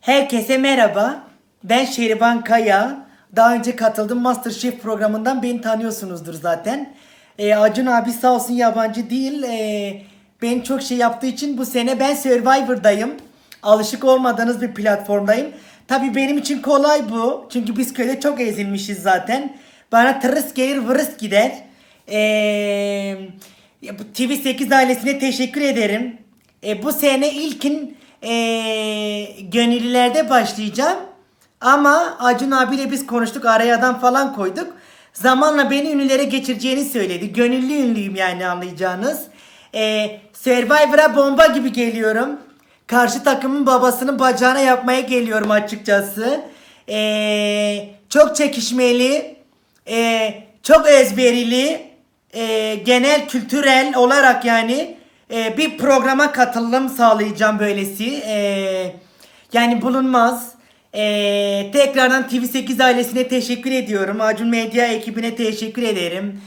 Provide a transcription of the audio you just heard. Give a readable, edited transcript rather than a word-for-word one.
Herkese merhaba. Ben Şehriban Kaya. Daha önce katıldım MasterChef programından beni tanıyorsunuzdur zaten. Acun abi sağ olsun yabancı değil. Ben çok şey yaptığı için bu sene ben Survivor'dayım. Alışık olmadığınız bir platformdayım. Tabii benim için kolay bu. Çünkü biz köyde çok ezilmişiz zaten. Bana tırıs gelir vırıs gider. Bu TV8 ailesine teşekkür ederim. Bu sene ilkin gönüllülerde başlayacağım. Ama Acun abiyle biz konuştuk. Araya adam falan koyduk. Zamanla beni ünlülere geçireceğini söyledi. Gönüllü ünlüyüm yani anlayacağınız. Survivor'a bomba gibi geliyorum. Karşı takımın babasının bacağına yapmaya geliyorum açıkçası. Çok çekişmeli. Çok ezberili. Genel kültürel olarak yani bir programa katılım sağlayacağım böylesi. Yani bulunmaz. Tekrardan TV8 ailesine teşekkür ediyorum. Acun Medya ekibine teşekkür ederim.